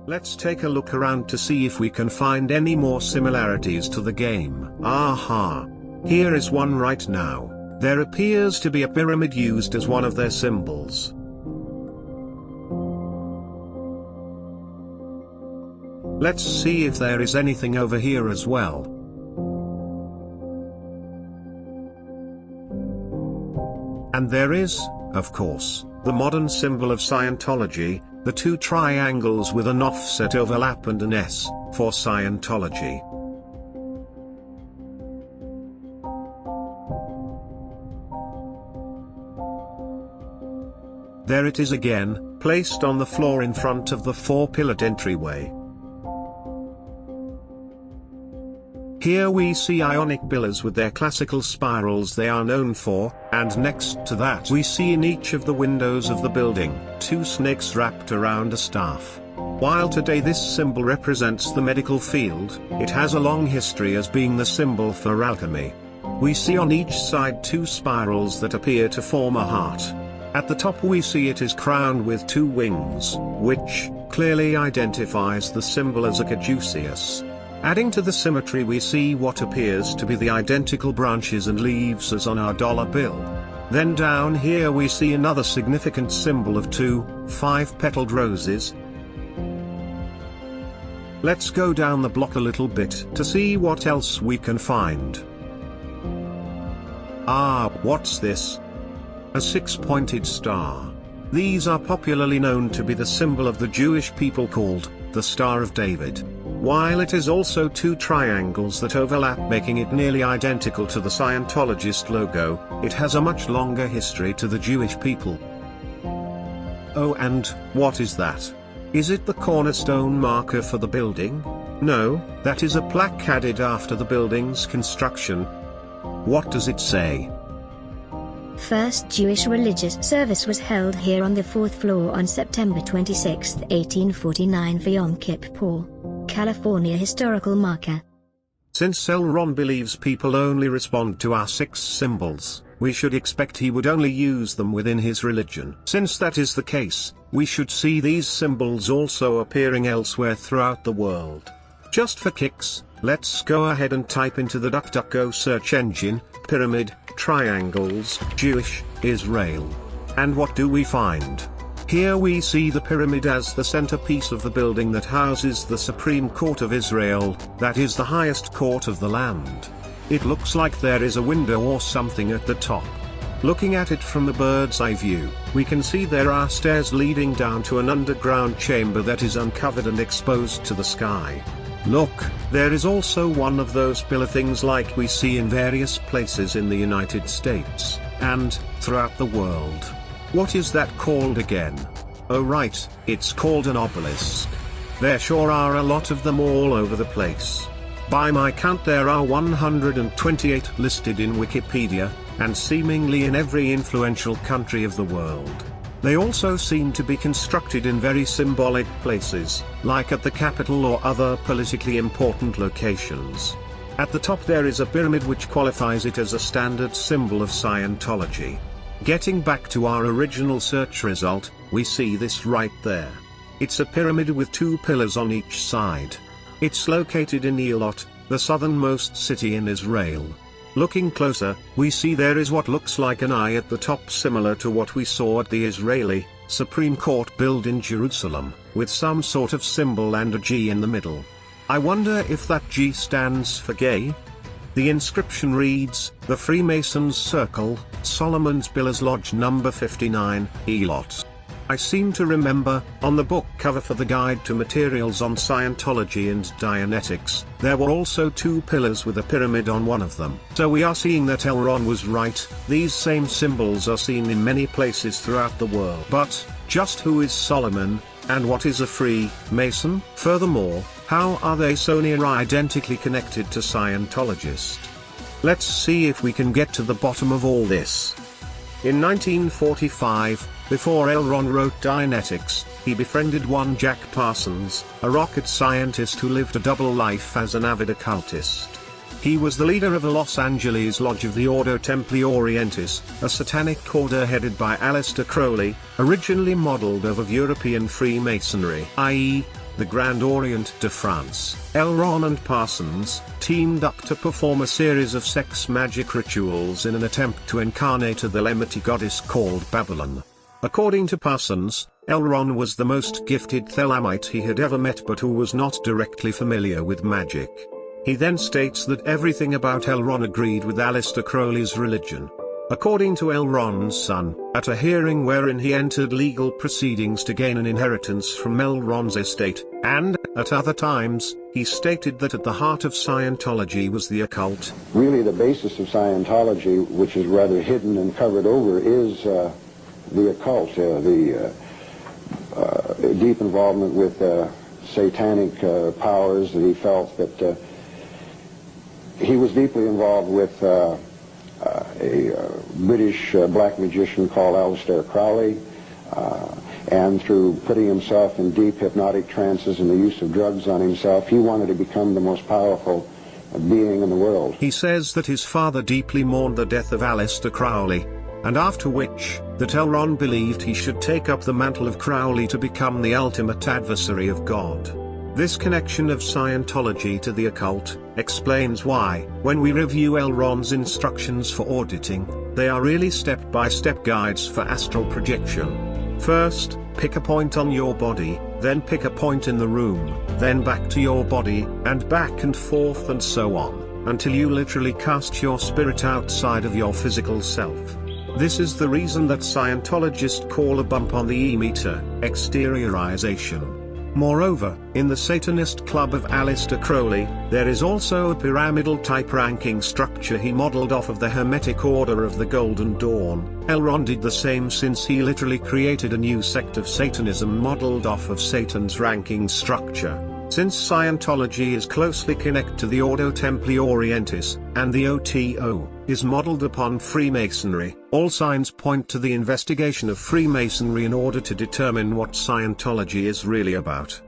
Let's take a look around to see if we can find any more similarities to the game. Aha! Here is one right now. There appears to be a pyramid used as one of their symbols. Let's see if there is anything over here as well. And there is, of course, the modern symbol of Scientology, the two triangles with an offset overlap and an S, for Scientology. There it is again, placed on the floor in front of the four-pillared entryway. Here we see Ionic pillars with their classical spirals they are known for, and next to that we see in each of the windows of the building, two snakes wrapped around a staff. While today this symbol represents the medical field, it has a long history as being the symbol for alchemy. We see on each side two spirals that appear to form a heart. At the top we see it is crowned with two wings, which clearly identifies the symbol as a caduceus. Adding to the symmetry we see what appears to be the identical branches and leaves as on our dollar bill. Then down here we see another significant symbol of two 5-petaled roses. Let's go down the block a little bit to see what else we can find. Ah, what's this? A 6-pointed star. These are popularly known to be the symbol of the Jewish people called the Star of David. While it is also two triangles that overlap, making it nearly identical to the Scientologist logo, it has a much longer history to the Jewish people. Oh, and what is that? Is it the cornerstone marker for the building? No, that is a plaque added after the building's construction. What does it say? First Jewish religious service was held here on the 4th floor on September 26, 1849 for Yom Kippur, California historical marker. Since L. Ron believes people only respond to our 6 symbols, we should expect he would only use them within his religion. Since that is the case, we should see these symbols also appearing elsewhere throughout the world. Just for kicks, let's go ahead and type into the DuckDuckGo search engine, pyramid, triangles, Jewish, Israel. And what do we find? Here we see the pyramid as the centerpiece of the building that houses the Supreme Court of Israel, that is the highest court of the land. It looks like there is a window or something at the top. Looking at it from the bird's eye view, we can see there are stairs leading down to an underground chamber that is uncovered and exposed to the sky. Look, there is also one of those pillar things like we see in various places in the United States, and throughout the world. What is that called again? Oh right, it's called an obelisk. There sure are a lot of them all over the place. By my count there are 128 listed in Wikipedia, and seemingly in every influential country of the world. They also seem to be constructed in very symbolic places, like at the Capitol or other politically important locations. At the top there is a pyramid which qualifies it as a standard symbol of Scientology. Getting back to our original search result, we see this right there. It's a pyramid with 2 pillars on each side. It's located in Eilat, the southernmost city in Israel. Looking closer, we see there is what looks like an eye at the top, similar to what we saw at the Israeli Supreme Court built in Jerusalem, with some sort of symbol and a G in the middle. I wonder if that G stands for gay? The inscription reads, "The Freemasons' Circle, Solomon's Pillars Lodge number 59, Eilat." I seem to remember, on the book cover for the Guide to Materials on Scientology and Dianetics, there were also 2 pillars with a pyramid on one of them. So we are seeing that Elron was right, these same symbols are seen in many places throughout the world. But, just who is Solomon, and what is a Freemason? Furthermore, how are they so near identically connected to Scientologists? Let's see if we can get to the bottom of all this. In 1945, before L. Ron wrote Dianetics, he befriended one Jack Parsons, a rocket scientist who lived a double life as an avid occultist. He was the leader of a Los Angeles lodge of the Ordo Templi Orientes, a Satanic order headed by Aleister Crowley, originally modeled of European Free Masonry, i.e., the Grand Orient de France, Elron and Parsons, teamed up to perform a series of sex magic rituals in an attempt to incarnate a Thelemitic goddess called Babylon. According to Parsons, Elron was the most gifted Thelamite he had ever met but who was not directly familiar with magic. He then states that everything about Elron agreed with Aleister Crowley's religion. According to Elron's son, at a hearing wherein he entered legal proceedings to gain an inheritance from Elron's estate, and, at other times, he stated that at the heart of Scientology was the occult. Really the basis of Scientology, which is rather hidden and covered over, is the occult, the deep involvement with satanic powers. That he felt that he was deeply involved with a British black magician called Aleister Crowley, and through putting himself in deep hypnotic trances and the use of drugs on himself, he wanted to become the most powerful being in the world. He says that his father deeply mourned the death of Aleister Crowley, and after which, that Elron believed he should take up the mantle of Crowley to become the ultimate adversary of God. This connection of Scientology to the occult explains why, when we review Elron's instructions for auditing, they are really step-by-step guides for astral projection. First, pick a point on your body, then pick a point in the room, then back to your body, and back and forth and so on, until you literally cast your spirit outside of your physical self. This is the reason that Scientologists call a bump on the E-meter exteriorization. Moreover, in the Satanist club of Aleister Crowley, there is also a pyramidal-type ranking structure he modeled off of the Hermetic Order of the Golden Dawn. Elron did the same, since he literally created a new sect of Satanism modeled off of Satan's ranking structure. Since Scientology is closely connected to the Ordo Templi Orientis, and the OTO is modeled upon Freemasonry, all signs point to the investigation of Freemasonry in order to determine what Scientology is really about.